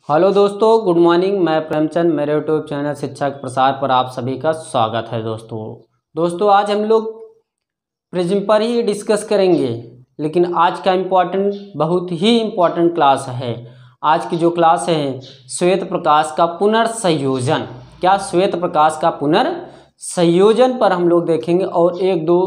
Hello दोस्तों, good morning. मैं प्रेमचंद, मेरे यूट्यूब चैनल शिक्षा के प्रसार पर आप सभी का स्वागत है। दोस्तों आज हम लोग प्रिज्म पर ही डिस्कस करेंगे, लेकिन आज का बहुत ही इम्पोर्टेंट क्लास है। आज की जो क्लास है श्वेत प्रकाश का पुनर्संयोजन। क्या श्वेत प्रकाश का पुनर्संयोजन पर हम लोग देखेंगे और एक दो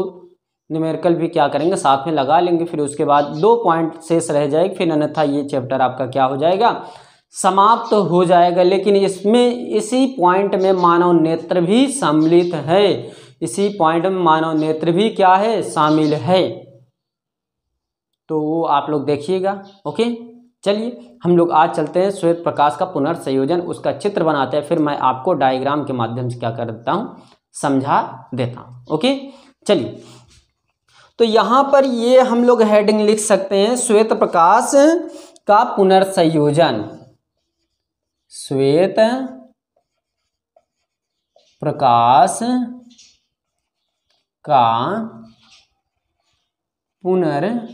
न्यूमेरिकल भी क्या करेंगे साथ में लगा लेंगे। फिर उसके बाद 2 पॉइंट शेष रह जाएगी, फिर अन्यथा ये चैप्टर आपका क्या हो जाएगा, समाप्त हो जाएगा। लेकिन इसमें इसी पॉइंट में मानव नेत्र भी सम्मिलित है। इसी पॉइंट में मानव नेत्र भी क्या है, शामिल है। तो वो आप लोग देखिएगा। ओके, चलिए हम लोग आज चलते हैं श्वेत प्रकाश का पुनर्संयोजन, उसका चित्र बनाते हैं। फिर मैं आपको डायग्राम के माध्यम से क्या कर देता हूँ, समझा देता हूँ। ओके, चलिए तो यहाँ पर ये हम लोग हेडिंग लिख सकते हैं, श्वेत प्रकाश का पुनर्संयोजन। श्वेत प्रकाश का पुनर्संयोजन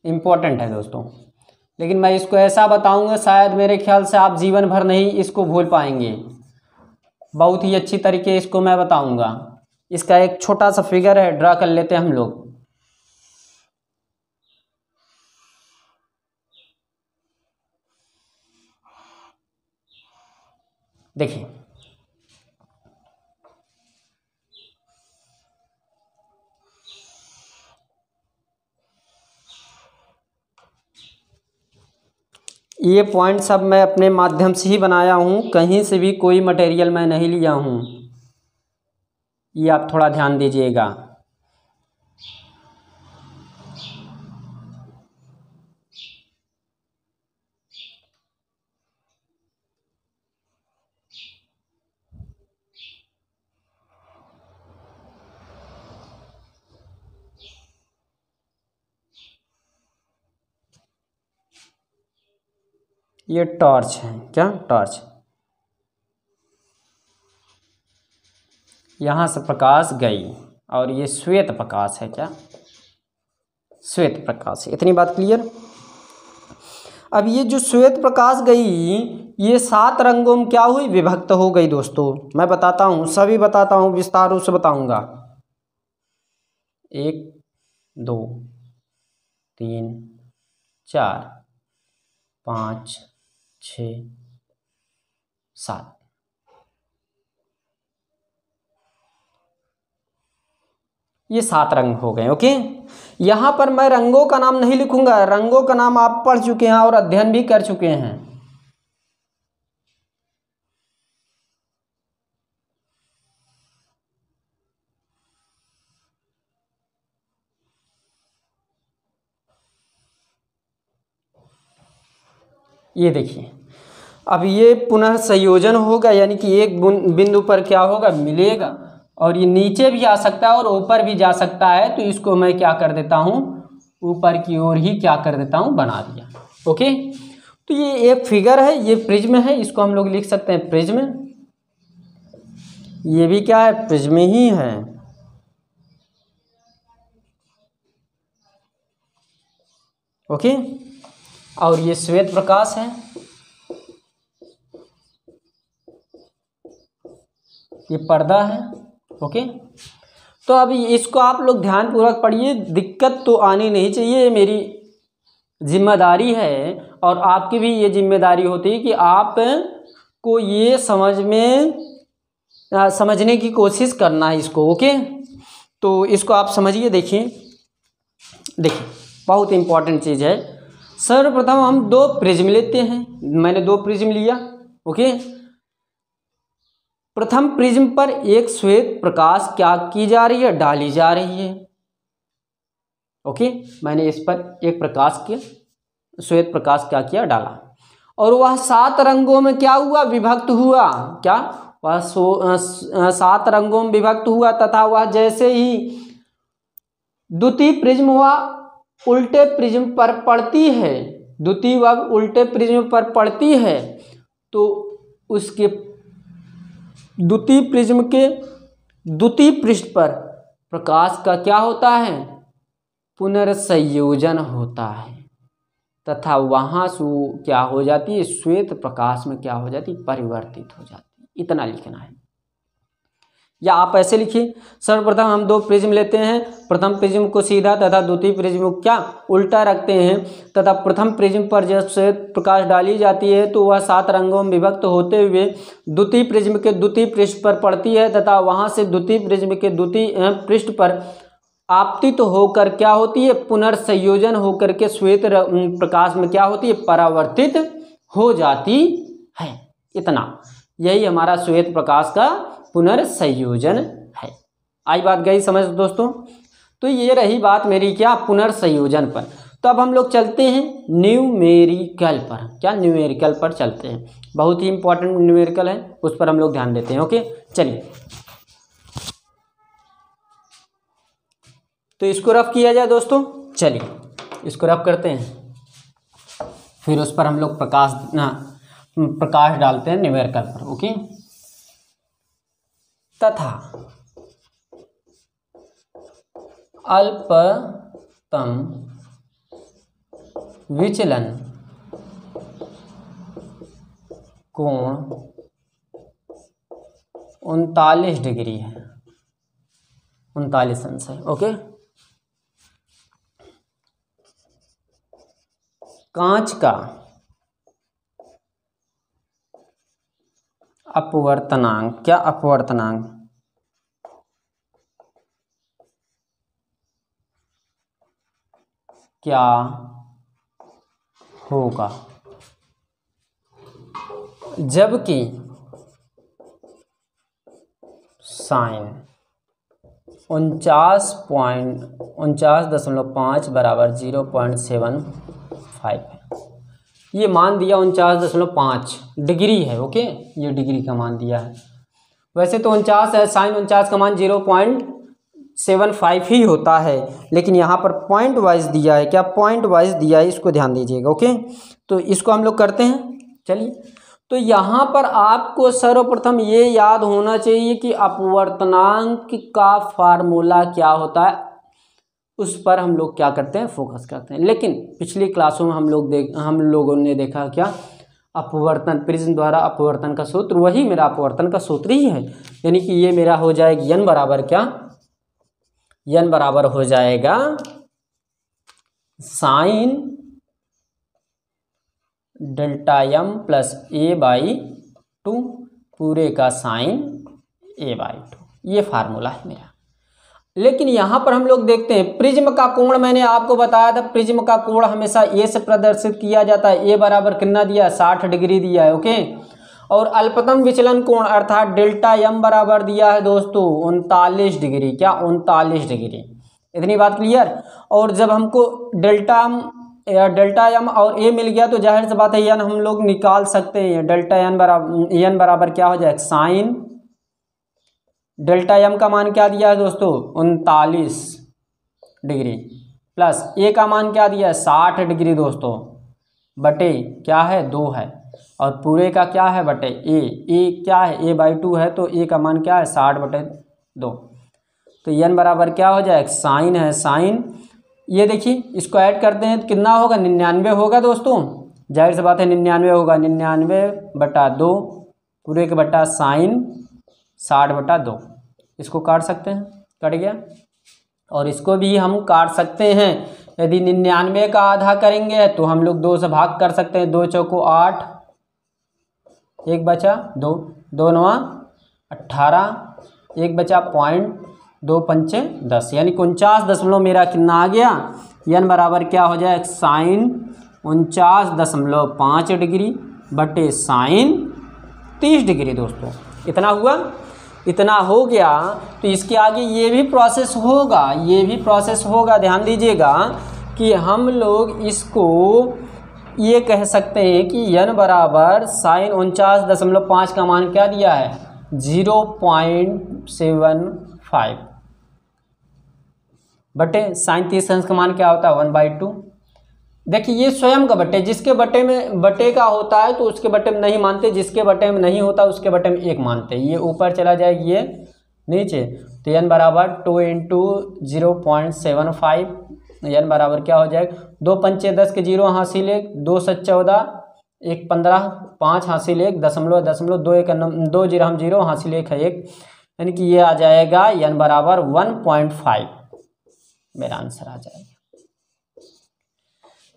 इंपॉर्टेंट है दोस्तों, लेकिन मैं इसको ऐसा बताऊंगा, शायद मेरे ख्याल से आप जीवन भर नहीं इसको भूल पाएंगे। बहुत ही अच्छी तरीके इसको मैं बताऊंगा। इसका एक छोटा सा फिगर है, ड्रा कर लेते हैं हम लोग। देखिए ये पॉइंट सब मैं अपने माध्यम से ही बनाया हूँ, कहीं से भी कोई मटेरियल मैं नहीं लिया हूँ। ये आप थोड़ा ध्यान दीजिएगा। ये टॉर्च है, क्या टॉर्च, यहाँ से प्रकाश गई और ये श्वेत प्रकाश है। क्या श्वेत प्रकाश है, इतनी बात क्लियर। अब ये जो श्वेत प्रकाश गई, ये 7 रंगों में क्या हुई, विभक्त हो गई। दोस्तों मैं बताता हूँ, सभी बताता हूँ, विस्तार रूप से बताऊंगा। 1 2 3 4 5 6 7। ये 7 रंग हो गए। ओके, यहां पर मैं रंगों का नाम नहीं लिखूंगा, रंगों का नाम आप पढ़ चुके हैं और अध्ययन भी कर चुके हैं। ये देखिए, अब ये पुनर्संयोजन होगा, यानी कि एक बिंदु पर क्या होगा, मिलेगा, और ये नीचे भी आ सकता है और ऊपर भी जा सकता है। तो इसको मैं क्या कर देता हूँ, ऊपर की ओर ही क्या कर देता हूँ, बना दिया। ओके, तो ये एक फिगर है, ये प्रिज्म है, इसको हम लोग लिख सकते हैं प्रिज्म। ये भी क्या है, प्रिज्म ही है। ओके, और ये श्वेत प्रकाश है, ये पर्दा है। ओके, तो अभी इसको आप लोग ध्यानपूर्वक पढ़िए, दिक्कत तो आनी नहीं चाहिए। ये मेरी जिम्मेदारी है और आपकी भी ये जिम्मेदारी होती है कि आप को ये समझने की कोशिश करना है इसको। ओके, तो इसको आप समझिए। देखिए बहुत इंपॉर्टेंट चीज़ है। सर्वप्रथम हम 2 प्रिज्म लेते हैं। मैंने 2 प्रिज्म लिया। ओके, प्रथम प्रिज्म पर एक श्वेत प्रकाश क्या की जा रही है, डाली जा रही है। ओके, मैंने इस पर एक श्वेत प्रकाश क्या किया, डाला, और वह 7 रंगों में क्या हुआ, विभक्त हुआ। क्या वह 7 रंगों में विभक्त हुआ, तथा वह जैसे ही द्वितीय प्रिज्म वह उल्टे प्रिज्म पर पड़ती है, तो उसके द्वितीय प्रिज्म के द्वितीय पृष्ठ पर प्रकाश का क्या होता है, पुनर्संयोजन होता है तथा वहाँ से क्या हो जाती है, श्वेत प्रकाश में क्या हो जाती है, परिवर्तित हो जाती है। इतना लिखना है। या आप ऐसे लिखिए, सर्वप्रथम हम दो प्रिज्म लेते हैं, प्रथम प्रिज्म को सीधा तथा द्वितीय प्रिज्म को क्या उल्टा रखते हैं तथा प्रथम प्रिज्म पर जब श्वेत प्रकाश डाली जाती है तो वह 7 रंगों में विभक्त होते हुए द्वितीय प्रिज्म के द्वितीय पृष्ठ पर पड़ती है तथा वहां से द्वितीय प्रिज्म के द्वितीय पृष्ठ पर आपतित होकर क्या होती है, पुनर्संयोजन होकर के श्वेत प्रकाश में क्या होती है, परावर्तित हो जाती है। इतना, यही हमारा श्वेत प्रकाश का पुनर्संयोजन है। आई बात गई समझ दोस्तों। तो ये रही बात मेरी क्या, पुनर्संयोजन पर। तो अब हम लोग चलते हैं न्यूमेरिकल पर। क्या, न्यूमेरिकल पर चलते हैं। बहुत ही इंपॉर्टेंट न्यूमेरिकल है, उस पर हम लोग ध्यान देते हैं। ओके, चलिए तो इसको रफ किया जाए दोस्तों। चलिए इसको रफ करते हैं, फिर उस पर हम लोग प्रकाश डालते हैं न्यूमेरिकल पर। ओके, तथा अल्पतम विचलन कोण 39 डिग्री है, 39 अंश है। ओके, कांच का अपवर्तनांक, क्या अपवर्तनांक, क्या होगा जबकि साइन 49.5 बराबर 0.75 है। ये मान दिया 49.5 डिग्री है। ओके, ये डिग्री का मान दिया है। वैसे तो 49 है, साइन 49 का मान 0.75 ही होता है, लेकिन यहाँ पर पॉइंट वाइज दिया है। क्या पॉइंट वाइज दिया है, इसको ध्यान दीजिएगा। ओके, तो इसको हम लोग करते हैं। चलिए, तो यहाँ पर आपको सर्वप्रथम ये याद होना चाहिए कि अपवर्तनांक का फार्मूला क्या होता है, उस पर हम लोग क्या करते हैं, फोकस करते हैं। लेकिन पिछली क्लासों में हम लोगों ने देखा क्या, अपवर्तन, प्रिज्म द्वारा अपवर्तन का सूत्र, वही मेरा अपवर्तन का सूत्र ही है। यानी कि ये मेरा हो जाएगा n बराबर क्या, n बराबर हो जाएगा sine delta m plus a/2 पूरे का साइन a/2। ये फार्मूला है मेरा। लेकिन यहाँ पर हम लोग देखते हैं प्रिज्म का कोण, मैंने आपको बताया था प्रिज्म का कोण हमेशा ए से प्रदर्शित किया जाता है। ए बराबर कितना दिया है, 60 डिग्री दिया है। ओके, और अल्पतम विचलन कोण अर्थात डेल्टा एम बराबर दिया है दोस्तों 39 डिग्री। क्या, 39 डिग्री। इतनी बात क्लियर। और जब हमको डेल्टा एम और ए मिल गया तो जाहिर सी बात है एन हम लोग निकाल सकते हैं। डेल्टा एन बराबर क्या हो जाएगा, साइन डेल्टा एम का मान क्या दिया है दोस्तों, 39 डिग्री, प्लस ए का मान क्या दिया है, 60 डिग्री दोस्तों, बटे क्या है, 2 है, और पूरे का क्या है, बटे ए क्या है, a/2 है, तो ए का मान क्या है, 60/2। तो एन बराबर क्या हो जाएगा, साइन है, साइन, ये देखिए इसको ऐड करते हैं तो कितना होगा, 99 होगा दोस्तों। जाहिर सी बात है 99 होगा, 99/2 पूरे के बटा साइन 60/2। इसको काट सकते हैं, कट गया। और इसको भी हम काट सकते हैं। यदि 99 का आधा करेंगे तो हम लोग 2 से भाग कर सकते हैं। 2 चौको 8, 1 बचा 2, 2 9 18, 1 बचा 0.2 पंचे 10, यानी 49 मेरा कितना आ गया, एन बराबर क्या हो जाए, साइन 49.5 डिग्री बटे साइन 30 डिग्री दोस्तों। इतना हुआ, इतना हो गया। तो इसके आगे ये भी प्रोसेस होगा, ये भी प्रोसेस होगा। ध्यान दीजिएगा कि हम लोग इसको ये कह सकते हैं कि n बराबर साइन 49.5 का मान क्या दिया है, 0.75 बटे साइन 30 अंश का मान क्या होता है, 1/2। देखिए ये स्वयं का बटे, जिसके बटे में बटे का होता है तो उसके बटे में नहीं मानते, जिसके बटे में नहीं होता उसके बटे में 1 मानते। ये ऊपर चला जाएगी, ये नीचे, तो n बराबर 2 × 0.75 n बराबर क्या हो जाएगा, 2 पंचे 10 के 0 हासिल 1, 2 7 14, 1 15, 5 हासिल 1, दशमलव दशमलव 2 1 2 0 हम 0 हासिल 1 है 1, यानी कि ये आ जाएगा n बराबर 1.5 मेरा आंसर आ जाएगा।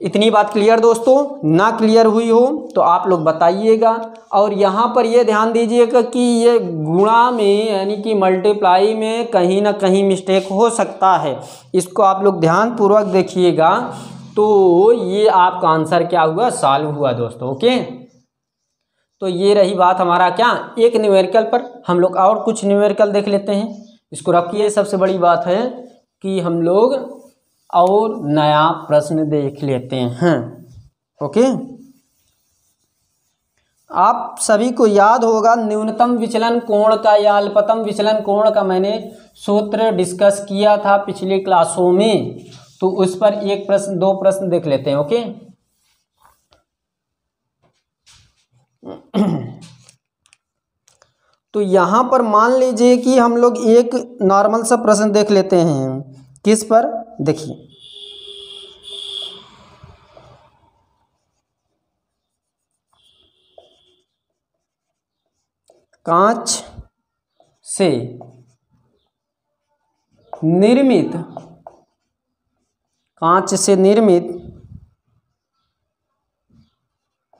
इतनी बात क्लियर दोस्तों? ना क्लियर हुई हो तो आप लोग बताइएगा। और यहाँ पर ये ध्यान दीजिएगा कि ये गुणा में यानी कि मल्टीप्लाई में कहीं ना कहीं मिस्टेक हो सकता है, इसको आप लोग ध्यान पूर्वक देखिएगा। तो ये आपका आंसर क्या हुआ, सॉल्व हुआ दोस्तों। ओके, तो ये रही बात हमारा क्या, एक न्यूमेरिकल पर। हम लोग और कुछ न्यूमेरिकल देख लेते हैं, इसको रखिए। सबसे बड़ी बात है कि हम लोग और नया प्रश्न देख लेते हैं। ओके, आप सभी को याद होगा न्यूनतम विचलन कोण का या अल्पतम विचलन कोण का मैंने सूत्र डिस्कस किया था पिछली क्लासों में, तो उस पर एक प्रश्न, दो प्रश्न देख लेते हैं। ओके, तो यहां पर मान लीजिए कि हम लोग एक नॉर्मल सा प्रश्न देख लेते हैं। किस पर, देखिए, कांच से निर्मित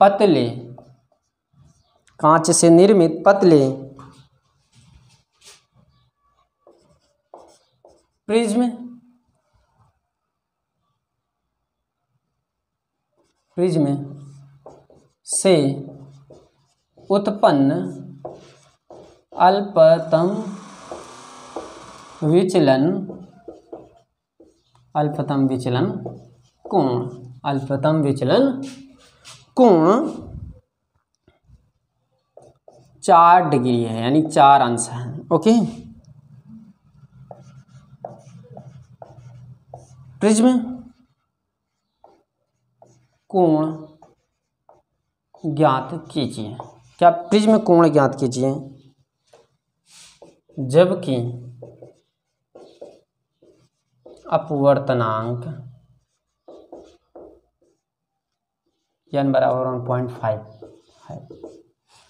पतले, कांच से निर्मित पतले प्रिज्म से उत्पन्न अल्पतम विचलन कोण 4 डिग्री है, यानी 4 अंश है। ओके, प्रिज्म कोण ज्ञात कीजिए। क्या, प्रिज्म कोण ज्ञात कीजिए, जबकि अपवर्तनांक n बराबर 1.5 है।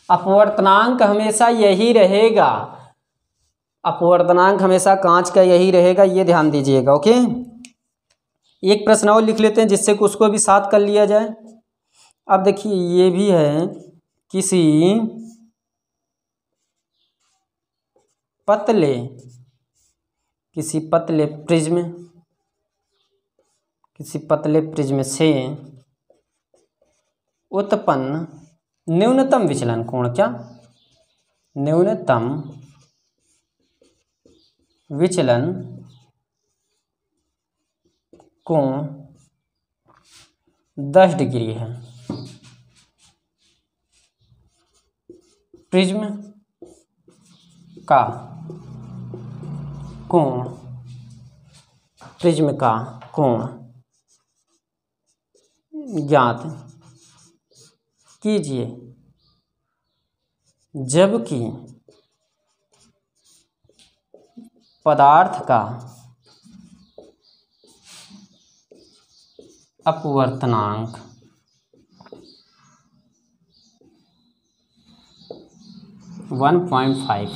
अपवर्तनांक हमेशा यही रहेगा, अपवर्तनांक हमेशा कांच का यही रहेगा, ये ध्यान दीजिएगा। ओके, एक प्रश्न और लिख लेते हैं जिससे कि उसको भी साथ कर लिया जाए। अब देखिए, ये भी है, किसी पतले प्रिज्म से उत्पन्न न्यूनतम विचलन कोण, क्या, न्यूनतम विचलन कोण 10 डिग्री है। प्रिज्म का कोण ज्ञात कीजिए, जबकि पदार्थ का अपवर्तनांक 1.5।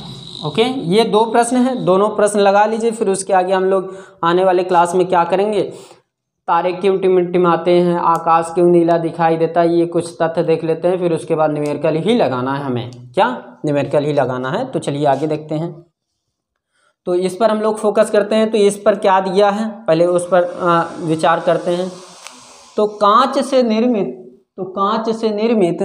ओके, ये 2 प्रश्न हैं, दोनों प्रश्न लगा लीजिए। फिर उसके आगे हम लोग आने वाले क्लास में क्या करेंगे, तारे क्यों टिमटिमाते हैं, आकाश क्यों नीला दिखाई देता है, ये कुछ तथ्य देख लेते हैं। फिर उसके बाद न्यूमेरिकल ही लगाना है हमें, क्या, न्यूमेरिकल ही लगाना है। तो चलिए आगे देखते हैं। तो इस पर हम लोग फोकस करते हैं। तो इस पर क्या दिया है, पहले उस पर विचार करते हैं। तो कांच से निर्मित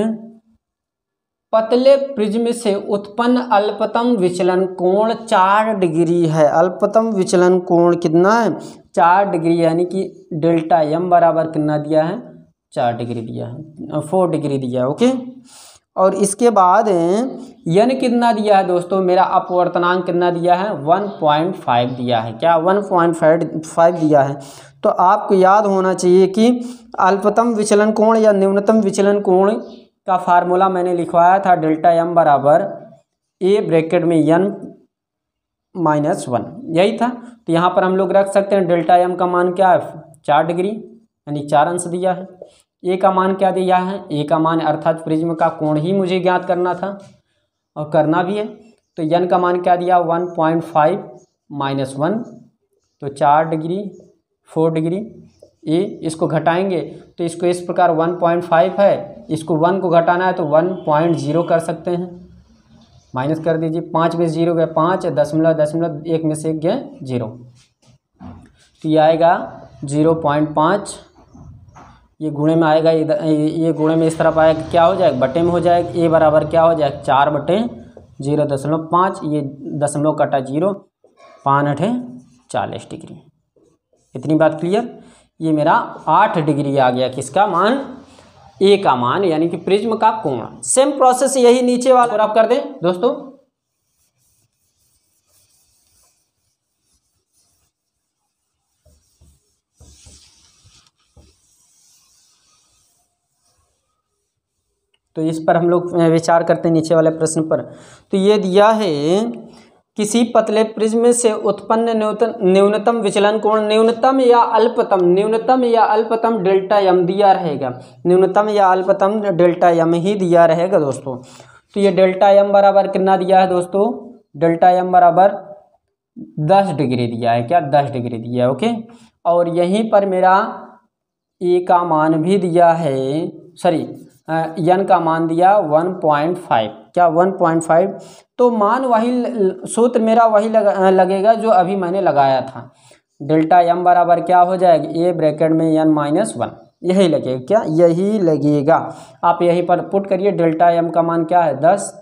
पतले प्रिज्म से उत्पन्न अल्पतम विचलन कोण 4 डिग्री है। अल्पतम विचलन कोण कितना है, 4 डिग्री, यानी कि डेल्टा m बराबर कितना दिया है, 4 डिग्री दिया है, 4 डिग्री दिया है। ओके, और इसके बाद n कितना दिया है दोस्तों, मेरा अपवर्तनांक कितना दिया है, 1.5 दिया है। क्या, 1.5 दिया है। तो आपको याद होना चाहिए कि अल्पतम विचलन कोण या न्यूनतम विचलन कोण का फार्मूला मैंने लिखवाया था, डेल्टा m बराबर a ब्रैकेट में n - 1, यही था। तो यहाँ पर हम लोग रख सकते हैं डेल्टा m का मान क्या है, 4 डिग्री यानी 4 अंश दिया है। ए का मान क्या दिया है, ए का मान अर्थात प्रिज्म का कोण ही मुझे ज्ञात करना था और करना भी है। तो एन का मान क्या दिया 1.5 माइनस 1, तो 4 डिग्री 4 डिग्री। ए इसको घटाएंगे तो इसको इस प्रकार 1.5 है, इसको 1 को घटाना है तो 1.0 कर सकते हैं, माइनस कर दीजिए। 5 में 0 गए 5, दशमलव 1 में से 1 गए 0, तो ये आएगा 0.5। ये गुणे में आएगा, ये गुणे में इस तरफ आएगा, क्या हो जाएगा बटे में हो जाएगा। ए बराबर क्या हो जाएगा 4/0.5, ये दशमलव कटा 0, 5 40 डिग्री। इतनी बात क्लियर। ये मेरा 8 डिग्री आ गया, किसका मान, ए का मान, यानी कि प्रिज्म का कोण। सेम प्रोसेस यही नीचे वाला और आप कर दें दोस्तों। तो इस पर हम लोग विचार करते हैं नीचे वाले प्रश्न पर। तो ये दिया है किसी पतले प्रिज्म से उत्पन्न न्यूनतम विचलन कोण न्यूनतम या अल्पतम डेल्टा एम दिया रहेगा, न्यूनतम या अल्पतम डेल्टा एम ही दिया रहेगा दोस्तों। तो ये डेल्टा एम बराबर कितना दिया है दोस्तों, डेल्टा एम बराबर 10 डिग्री दिया है, क्या 10 डिग्री दिया है, ओके। और यहीं पर मेरा ए का मान भी दिया है, सॉरी एन का मान दिया 1.5, क्या 1.5। तो मान वही, सूत्र मेरा वही लगेगा जो अभी मैंने लगाया था। डेल्टा एम बराबर क्या हो जाएगा, ए ब्रैकेट में एन माइनस 1, यही लगेगा, क्या यही लगेगा। आप यहीं पर पुट करिए, डेल्टा एम का मान क्या है 10,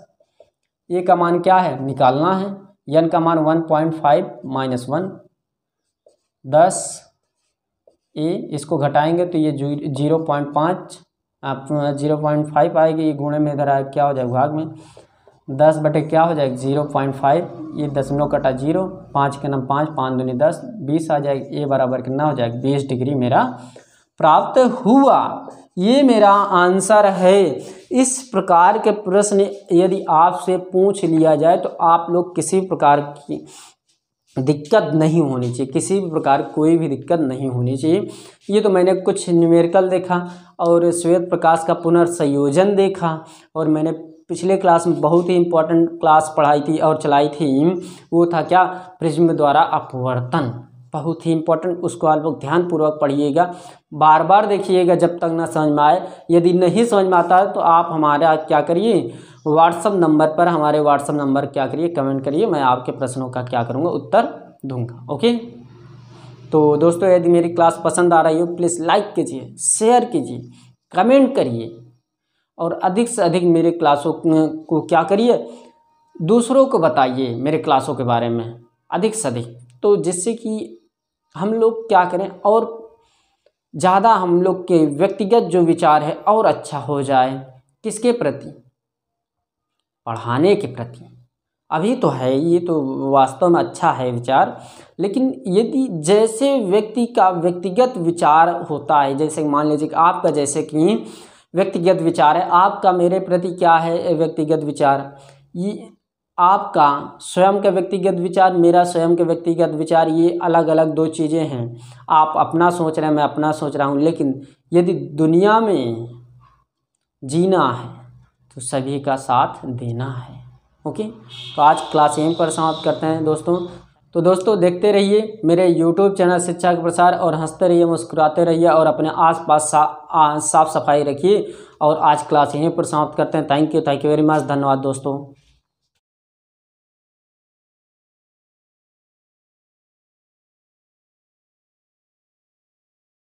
ए का मान क्या है निकालना है, एन का मान 1.5 माइनस 1 10, ए इसको घटाएंगे तो ये 0.5, आप 0.5 आएगी, ये गुणे में इधर आए क्या हो जाएगा भाग में, 10 बटे क्या हो जाएगा 0.5, ये दशमलव कटा 0, 5 के नाम 5, 5 दूनी 10, 20 आ जाएगा। ए बराबर कितना हो जाएगा 20 डिग्री मेरा प्राप्त हुआ। ये मेरा आंसर है। इस प्रकार के प्रश्न यदि आपसे पूछ लिया जाए तो आप लोग किसी प्रकार की दिक्कत नहीं होनी चाहिए, किसी भी प्रकार कोई भी दिक्कत नहीं होनी चाहिए। ये तो मैंने कुछ न्यूमेरिकल देखा और श्वेत प्रकाश का पुनर्संयोजन देखा, और मैंने पिछले क्लास में बहुत ही इम्पोर्टेंट क्लास पढ़ाई थी और चलाई थी, वो था क्या, प्रिज्म द्वारा अपवर्तन, बहुत ही इम्पोर्टेंट। उसको आप लोग ध्यानपूर्वक पढ़िएगा, बार बार देखिएगा जब तक ना समझ में आए। यदि नहीं समझ में आता है तो आप हमारा क्या करिए, व्हाट्सअप नंबर पर, हमारे व्हाट्सअप नंबर क्या करिए, कमेंट करिए, मैं आपके प्रश्नों का क्या करूँगा उत्तर दूंगा, ओके। तो दोस्तों यदि मेरी क्लास पसंद आ रही हो प्लीज़ लाइक कीजिए, शेयर कीजिए, कमेंट करिए, और अधिक से अधिक मेरे क्लासों को क्या करिए, दूसरों को बताइए मेरे क्लासों के बारे में अधिक से अधिक, तो जिससे कि हम लोग क्या करें और ज़्यादा हम लोग के व्यक्तिगत जो विचार है और अच्छा हो जाए। किसके प्रति, पढ़ाने के प्रति। अभी तो है, ये तो वास्तव में अच्छा है विचार, लेकिन यदि जैसे व्यक्ति का व्यक्तिगत विचार होता है, जैसे मान लीजिए कि आपका जैसे कि व्यक्तिगत विचार है, आपका मेरे प्रति क्या है व्यक्तिगत विचार, ये आपका स्वयं का व्यक्तिगत विचार, मेरा स्वयं का व्यक्तिगत विचार, ये अलग अलग दो चीज़ें हैं। आप अपना सोच रहे हैं, मैं अपना सोच रहा हूँ, लेकिन यदि दुनिया में जीना है तो सभी का साथ देना है, ओके। तो आज क्लास यहीं पर समाप्त करते हैं दोस्तों। तो दोस्तों देखते रहिए मेरे YouTube चैनल शिक्षा का प्रसार, और हंसते रहिए, मुस्कुराते रहिए, और अपने आसपास साफ सफाई रखिए। और आज क्लास यहीं पर समाप्त करते हैं। थैंक यू वेरी मच, धन्यवाद दोस्तों।